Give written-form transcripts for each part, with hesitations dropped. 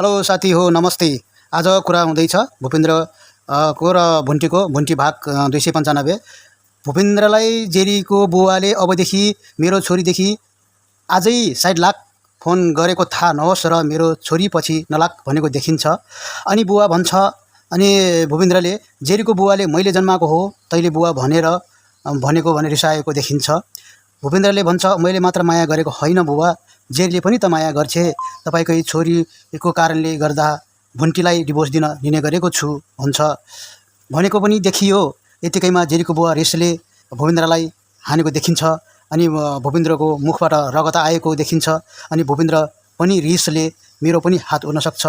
Hello साथी हो नमस्ते। आज कुरा हुँदैछ भूपेन्द्र को र भुन्टी भाग 295। भूपेन्द्रलाई जेरीको बुवाले अबदेखि मेरो छोरीदेखि आजै साइड लाख फोन गरेको थाहा नहोस् र मेरो छोरी पछि नलाग भनेको देखिन्छ। अनि बुवा भन्छ, अनि भूपेन्द्रले जेरीको बुवाले मैले जन्माएको हो तैँले बुवा भनेको भने रिसाएको देखिन्छ। भूपेन्द्रले भन्छ, मैले मात्र माया गरेको होइन बुवा, जेरीले पनि त माया गर्छे। तपाईँकै छोरीको कारणले गर्दा भुन्टीलाई डिभोर्स दिने गरेको छु भन्छ। भनेको पनि देखियो। यतिकैमा जेरीको बुवा रिसले भूपेन्द्रलाई हानेको देखिन्छ। अनि भूपेन्द्रको मुखबाट रगत आएको देखिन्छ। अनि भूपेन्द्र पनि रिसले मेरो पनि हात उड्न सक्छ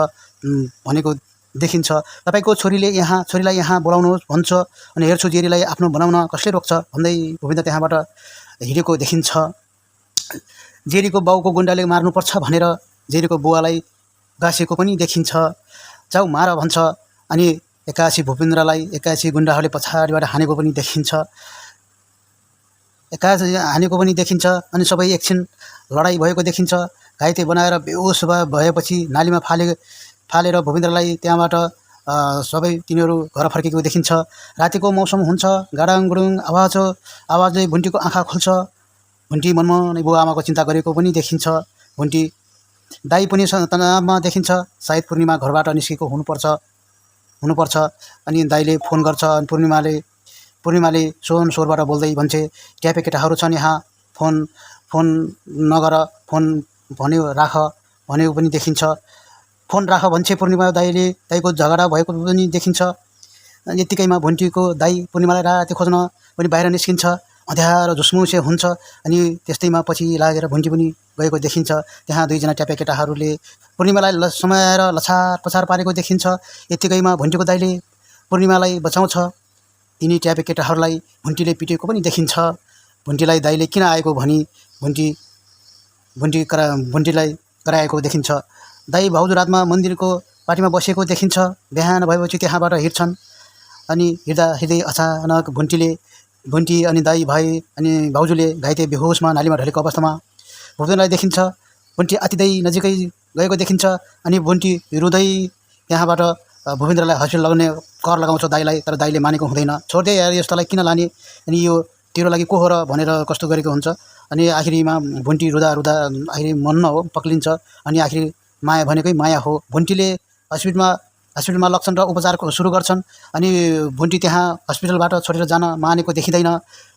भनेको देखिन्छ। तपाईँको छोरीलाई यहाँ बोलाउनुहोस् भन्छ। अनि हेर्छु जेरीलाई आफ्नो बनाउन कसले रोक्छ भन्दै भूपेन्द्र त्यहाँबाट हिँडेको देखिन्छ। जेरीको बाउको गुन्डाले मार्नुपर्छ भनेर जेरीको बुवालाई गाँसेको पनि देखिन्छ। जाऊ मार भन्छ। अनि एक्कासी भूपेन्द्रलाई एक्कासी गुन्डाहरूले पछाडिबाट हानेको पनि देखिन्छ। अनि सबै एकछिन लडाइँ भएको देखिन्छ। घाइते बनाएर बेहोस भएपछि नालीमा फालेर भूपेन्द्रलाई त्यहाँबाट सबै तिनीहरू घर फर्केको देखिन्छ। रातिको मौसम हुन्छ, गाडाङगुडुङ आवाजले भुन्टीको आँखा खुल्छ। भुन्टी मनमा नै बुवा आमाको चिन्ता गरेको पनि देखिन्छ। भुन्टी दाई पनि तनावमा देखिन्छ। सायद पूर्णिमा घरबाट निस्केको हुनुपर्छ। अनि दाईले फोन गर्छ। अनि पूर्णिमाले स्वरबाट बोल्दै भन्छे, ट्यापे केटाहरू छन् यहाँ, फोन नगर, फोन राख भनेको पनि देखिन्छ। फोन राख भन्छे पूर्णिमा दाईले। दाईको झगडा भएको पनि देखिन्छ। यतिकैमा भुन्टीको दाई पूर्णिमालाई राति खोज्न पनि बाहिर निस्किन्छ। अँध्यारो झुसमुसे हुन्छ। अनि त्यस्तैमा पछि लागेर भुन्टी पनि गएको देखिन्छ। त्यहाँ दुईजना ट्यापे केटाहरूले पूर्णिमालाई समाएर लछार पछार पारेको देखिन्छ। यतिकैमा भुन्टीको दाइले पूर्णिमालाई बचाउँछ। तिनी ट्यापे केटाहरूलाई भुन्टीले पिटेको पनि देखिन्छ। भुन्टीलाई दाइले किन आएको भनी भुन्टीलाई कराएको देखिन्छ। दाई भाउजू रातमा मन्दिरको पार्टीमा बसेको देखिन्छ। बिहान भएपछि त्यहाँबाट हिँड्छन्। अनि हिँड्दै अचानक भुन्टी अनि दाई भाइ अनि भाउजूले घाइते बेहोसमा नालीमा ढलेको अवस्थामा भूपेन्द्रलाई देखिन्छ। भुन्टी अतिदै नजिकै गएको देखिन्छ। अनि भुन्टी रुँदै त्यहाँबाट भूपेन्द्रलाई हस्पिटल लगाउने कर लगाउँछ दाईलाई। तर दाईले मानेको हुँदैन। छोड्दै यार यस्तोलाई किन लाने, अनि यो तेरो लागि को हो र भनेर कस्तो गरेको हुन्छ। अनि आखिरीमा भुन्टी रुँदा आखिरी मन न हो पक्लिन्छ। अनि आखिरी माया भनेकै माया हो। भुन्टीले हस्पिटलमा लक्षण र उपचार सुरु गर्छन्। अनि भुन्टी त्यहाँ हस्पिटलबाट छोडेर जान मानेको देखिँदैन।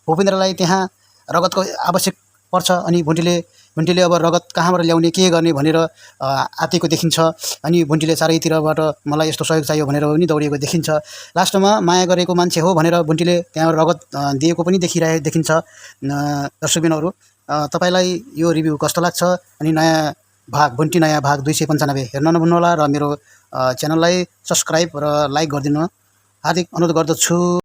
भूपेन्द्रलाई त्यहाँ रगतको आवश्यक पर्छ। अनि भुन्टीले अब रगत कहाँबाट ल्याउने, के गर्ने भनेर आतेको देखिन्छ। अनि भुन्टीले चारैतिरबाट मलाई यस्तो सहयोग चाहियो भनेर पनि दौडिएको देखिन्छ। लास्टमा माया गरेको मान्छे हो भनेर भुन्टीले त्यहाँ रगत दिएको पनि देखिन्छ। दर्शकबिनहरू, तपाईँलाई यो रिभ्यू कस्तो लाग्छ? अनि भुन्टी नयाँ भाग 295 हेर्न नभुल्नुहोला र मेरो च्यानललाई सब्सक्राइब र लाइक गरिदिनु हार्दिक अनुरोध गर्दछु।